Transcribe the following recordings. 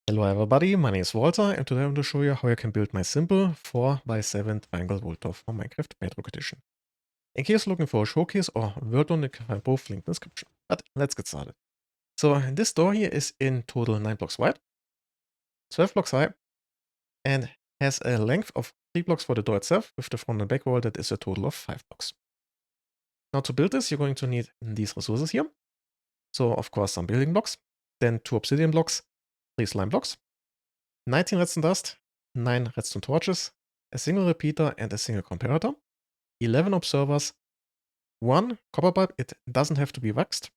Hello everybody, my name is Walter and today I'm going to show you how you can build my simple 4x7 triangle wall top for Minecraft Bedrock Edition. In case you're looking for a showcase or Word on, you can find both linked in the description. But let's get started. So this door here is in total 9 blocks wide, 12 blocks high, and has a length of 3 blocks for the door itself, with the front and back wall that is a total of 5 blocks. Now to build this, you're going to need these resources here. So of course some building blocks, then 2 obsidian blocks, 3 slime blocks, 19 redstone dust, 9 redstone torches, a single repeater and a single comparator, 11 observers, 1 copper bulb, it doesn't have to be waxed,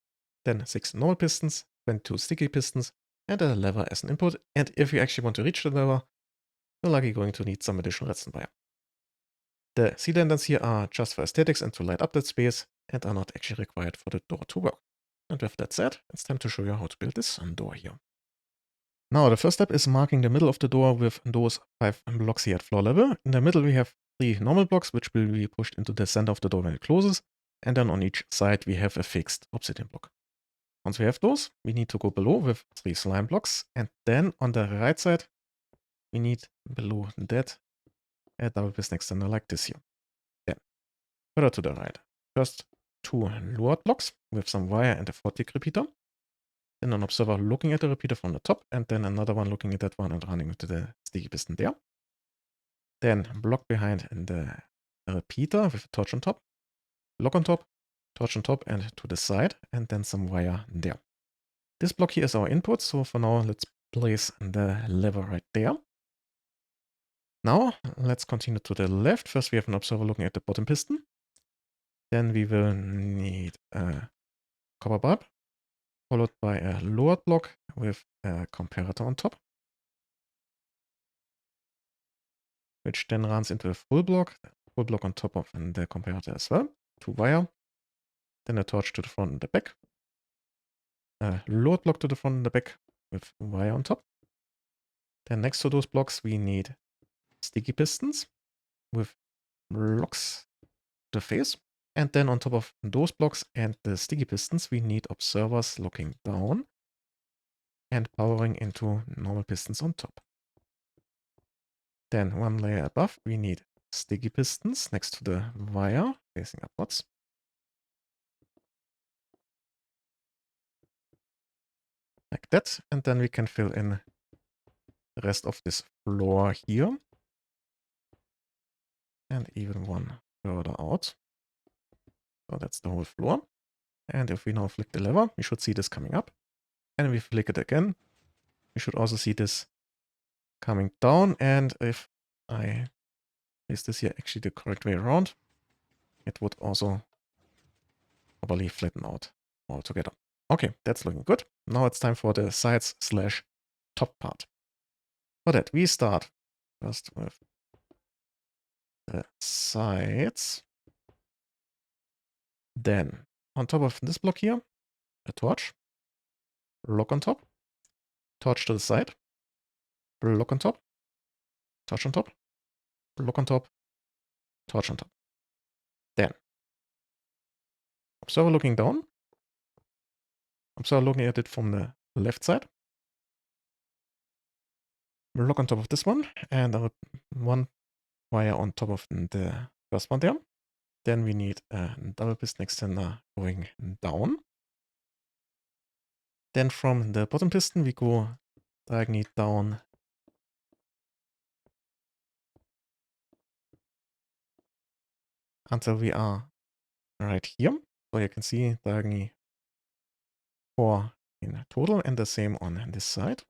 then 6 normal pistons, 22 sticky pistons, and a lever as an input. And if you actually want to reach the lever, you're likely going to need some additional redstone wire. The sea lanterns here are just for aesthetics and to light up that space, and are not actually required for the door to work. And with that said, it's time to show you how to build this door here. Now, the first step is marking the middle of the door with those 5 blocks here at floor level. In the middle, we have 3 normal blocks, which will be pushed into the center of the door when it closes. And then on each side, we have a fixed obsidian block. Once we have those, we need to go below with 3 slime blocks. And then on the right side, we need below that a double piston extender like this here. Then, further to the right, first 2 lower blocks with some wire and a 4-tick repeater. Then an observer looking at the repeater from the top, and then another one looking at that one and running into the sticky piston there. Then block behind the repeater with a torch on top, block on top, torch on top and to the side, and then some wire there. This block here is our input, so for now let's place the lever right there. Now let's continue to the left. First we have an observer looking at the bottom piston. Then we will need a copper bulb, followed by a lowered block with a comparator on top, which then runs into a full block on top of the comparator as well, 2 wire, then a torch to the front and the back, a load block to the front and the back with wire on top. Then next to those blocks we need sticky pistons with blocks to the face, and then on top of those blocks and the sticky pistons we need observers looking down and powering into normal pistons on top. Then 1 layer above we need sticky pistons next to the wire facing upwards. Like that, and then we can fill in the rest of this floor here. And even one further out. So that's the whole floor. And if we now flick the lever, we should see this coming up. And if we flick it again, we should also see this coming down. And if I place this here actually the correct way around, it would also probably flatten out altogether. Okay, that's looking good. Now it's time for the sides / top part. For that, we start first with the sides. Then on top of this block here, a torch, block on top, torch to the side, block on top, torch on top, block on top, torch on top. Then observer looking down, observer looking at it from the left side, block on top of this one, and 1 wire on top of the first one there. Then we need a double piston extender going down. Then from the bottom piston we go diagonally down until we are right here. So you can see diagonally 4 in total, and the same on this side.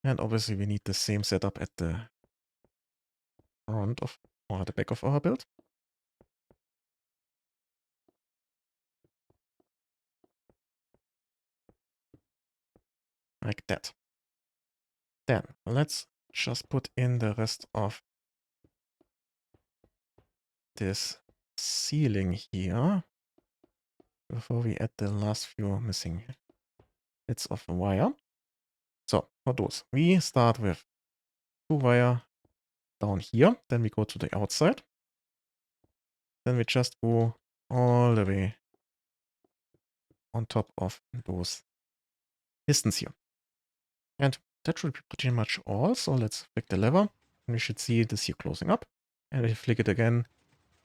And obviously we need the same setup at the front of or the back of our build. Like that. Then let's just put in the rest of this ceiling here before we add the last few missing bits of wire. So for those, we start with 2 wire down here, then we go to the outside. Then we just go all the way on top of those pistons here. And that should be pretty much all. So let's flick the lever. And we should see this here closing up. And if you flick it again,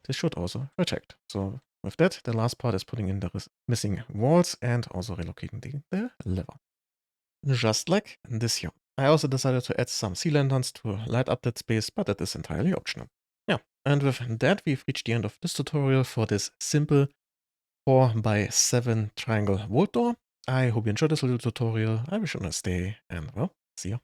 this should also retract. So with that, the last part is putting in the missing walls and also relocating the lever. Just like this here. I also decided to add some sea lanterns to light up that space, but that is entirely optional. Yeah, and with that, we've reached the end of this tutorial for this simple 4x7 triangle vault door. I hope you enjoyed this little tutorial. I wish you a nice day, and well, see ya.